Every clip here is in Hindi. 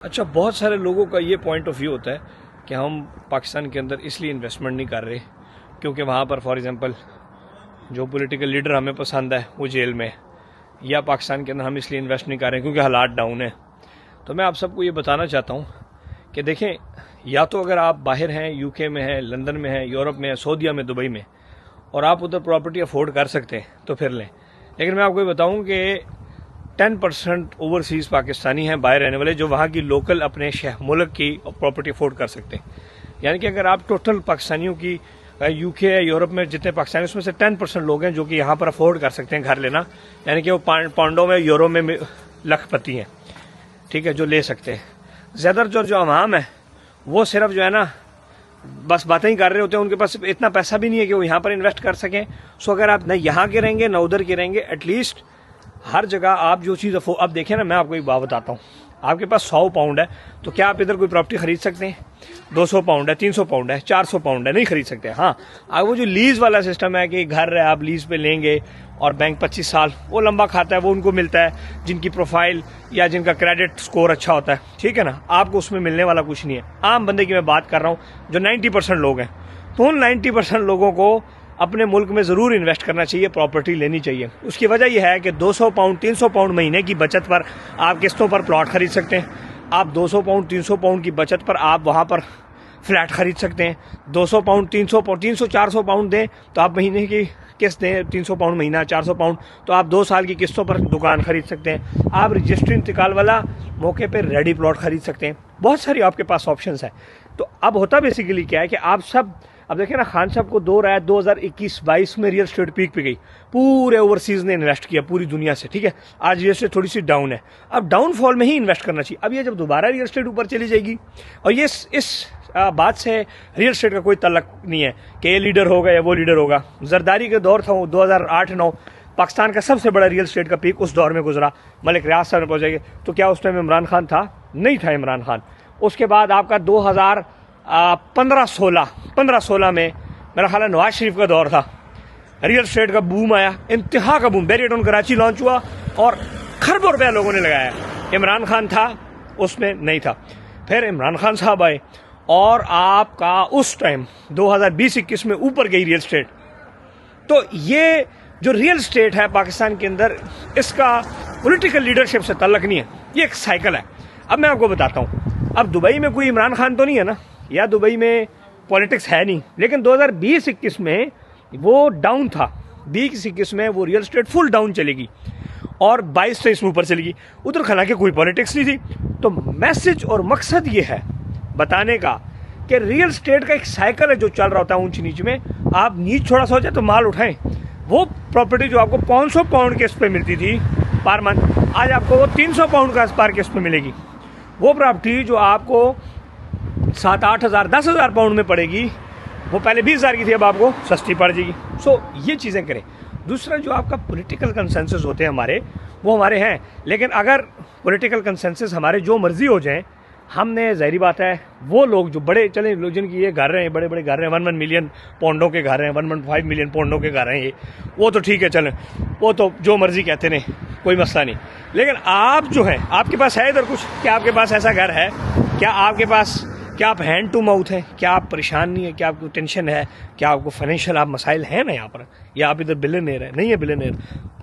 अच्छा, बहुत सारे लोगों का ये पॉइंट ऑफ व्यू होता है कि हम पाकिस्तान के अंदर इसलिए इन्वेस्टमेंट नहीं कर रहे क्योंकि वहाँ पर फॉर एग्जांपल जो पॉलिटिकल लीडर हमें पसंद है वो जेल में, या पाकिस्तान के अंदर हम इसलिए इन्वेस्ट नहीं कर रहे क्योंकि हालात डाउन है। तो मैं आप सबको ये बताना चाहता हूँ कि देखें, या तो अगर आप बाहर हैं, यूके में हैं, लंदन में हैं, यूरोप में हैं, सऊदीया में, दुबई में, और आप उधर प्रॉपर्टी अफोर्ड कर सकते हैं तो फिर लें। लेकिन मैं आपको ये बताऊँ कि 10% ओवरसीज़ पाकिस्तानी हैं बाहर रहने वाले जो वहाँ की लोकल अपने मुल्क की प्रॉपर्टी अफोर्ड कर सकते हैं। यानी कि अगर आप टोटल पाकिस्तानियों की यूके यूरोप में जितने पाकिस्तानी, उसमें से 10% लोग हैं जो कि यहाँ पर अफोर्ड कर सकते हैं घर लेना, यानी कि वो पाउंडों में, यूरो में लखपति हैं, ठीक है, जो ले सकते हैं। ज़्यादातर जो अवाम है वो सिर्फ जो है ना बस बातें ही कर रहे होते हैं, उनके पास इतना पैसा भी नहीं है कि वो यहाँ पर इन्वेस्ट कर सकें। सो अगर आप न यहाँ के रहेंगे न उधर के रहेंगे, एटलीस्ट हर जगह आप जो चीज़ अब देखें ना, मैं आपको एक बात बताता हूँ, आपके पास 100 पाउंड है तो क्या आप इधर कोई प्रॉपर्टी खरीद सकते हैं? 200 पाउंड है, 300 पाउंड है, 400 पाउंड है, नहीं खरीद सकते। हाँ, अब वो जो लीज वाला सिस्टम है कि घर है, आप लीज पे लेंगे और बैंक 25 साल वो लंबा खाता है, वो उनको मिलता है जिनकी प्रोफाइल या जिनका क्रेडिट स्कोर अच्छा होता है, ठीक है ना। आपको उसमें मिलने वाला कुछ नहीं है। आम बंदे की मैं बात कर रहा हूँ जो 90% लोग हैं, तो उन 90% लोगों को अपने मुल्क में ज़रूर इन्वेस्ट करना चाहिए, प्रॉपर्टी लेनी चाहिए। उसकी वजह यह है कि 200 पाउंड 300 पाउंड महीने की बचत पर आप किस्तों पर प्लॉट खरीद सकते हैं। आप 200 पाउंड 300 पाउंड की बचत पर आप वहाँ पर फ्लैट खरीद सकते हैं। 200 पाउंड 300 400 पाउंड दें तो आप महीने की किस्त दें, 300 पाउंड महीना, 400 पाउंड, तो आप 2 साल की किस्तों पर दुकान खरीद सकते हैं। आप रजिस्ट्री इंतकाल वाला मौके पर रेडी प्लॉट खरीद सकते हैं। बहुत सारी आपके पास ऑप्शंस हैं। तो अब होता बेसिकली क्या है कि आप सब, अब देखिए ना, खान साहब को 2021-22 में रियल स्टेट पीक पे गई, पूरे ओवरसीज ने इन्वेस्ट किया पूरी दुनिया से, ठीक है। आज रियल स्टेट थोड़ी सी डाउन है, अब डाउनफॉल में ही इन्वेस्ट करना चाहिए। अब ये जब दोबारा रियल स्टेट ऊपर चली जाएगी, और ये इस बात से रियल स्टेट का कोई तल्लक नहीं है कि ये लीडर होगा या वो लीडर होगा। जरदारी के दौर था वो 2008-9, पाकिस्तान का सबसे बड़ा रियल स्टेट का पीक उस दौर में गुजरा, मलिक रियाज साहब ने पहुंचाएंगे। तो क्या उस टाइम इमरान खान था? नहीं था इमरान खान। उसके बाद आपका 2015-16 में मेरा ख्याल है नवाज शरीफ का दौर था, रियल स्टेट का बूम आया, इंतहा का बूम। बैरियटन कराची लॉन्च हुआ और खरबों रुपया लोगों ने लगाया। इमरान खान था उसमें? नहीं था। फिर इमरान खान साहब आए और आपका उस टाइम 2020-21 में ऊपर गई रियल स्टेट। तो ये जो रियल स्टेट है पाकिस्तान के अंदर, इसका पॉलिटिकल लीडरशिप से तल्लक नहीं है, ये एक साइकिल है। अब मैं आपको बताता हूँ, अब दुबई में कोई इमरान खान तो नहीं है ना, या दुबई में पॉलिटिक्स है नहीं, लेकिन 2020-21 में वो डाउन था। 20-21 में वो रियल स्टेट फुल डाउन चलेगी और 22-23 में ऊपर चलेगी। उधर हालांकि कोई पॉलिटिक्स नहीं थी। तो मैसेज और मकसद ये है बताने का कि रियल स्टेट का एक साइकिल है जो चल रहा होता है ऊंच नीच में। आप नीच थोड़ा सा हो जाए तो माल उठाएं। वो प्रॉपर्टी जो आपको 500 पाउंड किस्त पे मिलती थी पर मंथ, आज आपको वो 300 पाउंड का पर किस्त पे मिलेगी। वो प्रॉपर्टी जो आपको 7-8 हज़ार 10 हज़ार पाउंड में पड़ेगी, वो पहले 20 हज़ार की थी, अब आपको सस्ती पड़ जाएगी। सो ये चीज़ें करें। दूसरा, जो आपका पॉलिटिकल कंसेंसस होते हैं हमारे, वो हमारे हैं, लेकिन अगर पॉलिटिकल कंसेंसस हमारे जो मर्जी हो जाए, हमने ज़ाहिरी बात है वो लोग जो बड़े चले, लोग जिनकी ये घर हैं, बड़े बड़े घर हैं, 1 मिलियन पाउंडों के घर हैं, 1.5 मिलियन पाउंडों के घर हैं, ये वो तो ठीक है, चलें, वो तो जो मर्जी कहते हैं, कोई मसला नहीं। लेकिन आप जो हैं, आपके पास है इधर कुछ? क्या आपके पास ऐसा घर है? क्या आपके पास, क्या आप हैंड टू माउथ हैं? क्या आप परेशान नहीं है? क्या आपको टेंशन है? क्या आपको फाइनेंशियल आप मसाइल हैं ना यहाँ पर? या आप इधर बिलियनेयर है? नहीं है बिलियनेयर,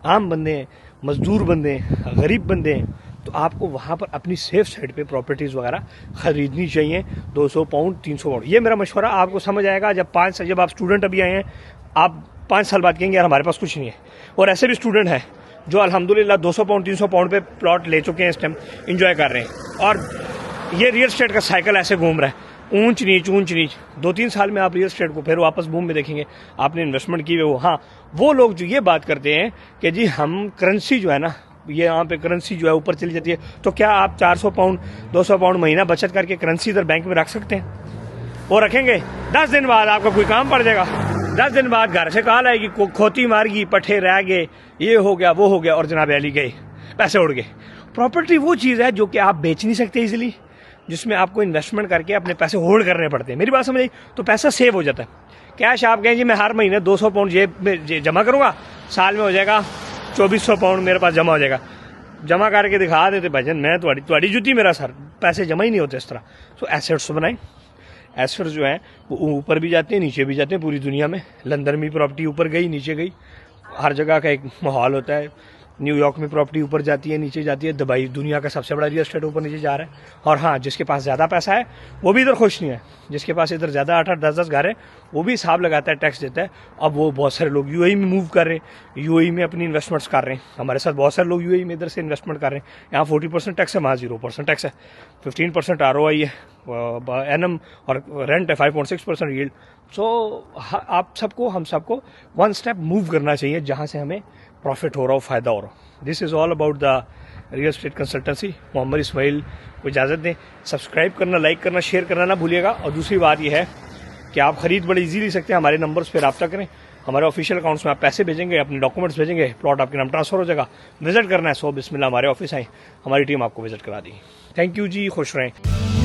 आम बंदे हैं, मजदूर बंदे हैं, गरीब बंदे हैं। तो आपको वहाँ पर अपनी सेफ साइड पे प्रॉपर्टीज़ वगैरह ख़रीदनी चाहिए। 200 पाउंड 300 पाउंड, ये मेरा मशवरा। आपको समझ आएगा जब आप स्टूडेंट अभी आए हैं, आप 5 साल बाद कहेंगे यार हमारे पास कुछ नहीं है। और ऐसे भी स्टूडेंट हैं जो अल्हम्दुलिल्लाह 200 पाउंड 300 पाउंड पे प्लॉट ले चुके हैं, इस टाइम इंजॉय कर रहे हैं। और ये रियल स्टेट का साइकिल ऐसे घूम रहा है, ऊंच नीच ऊंच नीच। 2-3 साल में आप रियल स्टेट को फिर वापस बूम में देखेंगे, आपने इन्वेस्टमेंट की हुई। हाँ, वो लोग जो ये बात करते हैं कि जी हम करेंसी जो है ना, ये यहाँ पे करेंसी जो है ऊपर चली जाती है, तो क्या आप 400 पाउंड 200 पाउंड महीना बचत करके करेंसी इधर बैंक में रख सकते हैं? वो रखेंगे, 10 दिन बाद आपका कोई काम पड़ जाएगा, 10 दिन बाद घर से कॉल आएगी, खोती मार गई, पट्ठे रह गए, ये हो गया वो हो गया, और जनाब अली गए, पैसे उड़ गए। प्रॉपर्टी वो चीज़ है जो कि आप बेच नहीं सकते इजीली, जिसमें आपको इन्वेस्टमेंट करके अपने पैसे होल्ड करने पड़ते हैं। मेरी बात समझ आई? तो पैसा सेव हो जाता है। कैश आप कहें जी मैं हर महीने 200 पाउंड जेब में जमा करूँगा, साल में हो जाएगा 2400 पाउंड मेरे पास जमा हो जाएगा। जमा करके दिखा देते भाईजान, मैं तुहाड़ी जुत्ती मेरा सर। पैसे जमा ही नहीं होते इस तरह। तो एसेट्स बनाएं। एसेट्स जो हैं वो ऊपर भी जाते हैं नीचे भी जाते हैं पूरी दुनिया में। लंदन में प्रॉपर्टी ऊपर गई नीचे गई, हर जगह का एक माहौल होता है। न्यूयॉर्क में प्रॉपर्टी ऊपर जाती है नीचे जाती है। दुबई दुनिया का सबसे बड़ा रियल एस्टेट ऊपर नीचे जा रहा है। और हाँ, जिसके पास ज़्यादा पैसा है वो भी इधर खुश नहीं है। जिसके पास इधर ज़्यादा 8-8 10-10 घर है वो भी हिसाब लगाता है, टैक्स देता है। अब वो बहुत सारे लोग यूएई में मूव कर रहे हैं, यूएई में अपनी इन्वेस्टमेंट्स कर रहे हैं। हमारे साथ बहुत सारे लोग यूएई में इधर से इन्वेस्टमेंट कर रहे हैं। यहाँ 40% टैक्स है, वहाँ 0% टैक्स है। 15% ROI है एनम, और रेंट है 5.6% यील्ड। सो आप सबको, हम सबको 1 स्टेप मूव करना चाहिए जहाँ से हमें प्रॉफिट हो रहा हो, फ़ायदा हो रहा हो। This is all about the real estate consultancy. Mohammad Ismail को इजाज़त दें। सब्सक्राइब करना, लाइक करना, शेयर करना ना भूलिएगा। और दूसरी बात यह है कि आप खरीद बड़े इजीली सकते हैं। हमारे नंबर्स पर रब्ता करें। हमारे ऑफिशियल अकाउंट्स में आप पैसे भेजेंगे, अपने डॉक्यूमेंट्स भेजेंगे, प्लॉट आपके नाम ट्रांसफर हो जाएगा। विजिट करना है, सो बिस्मिल्लाह हमारे ऑफिस आए, हमारी टीम आपको विजिट करा दी। थैंक यू जी, खुश रहें।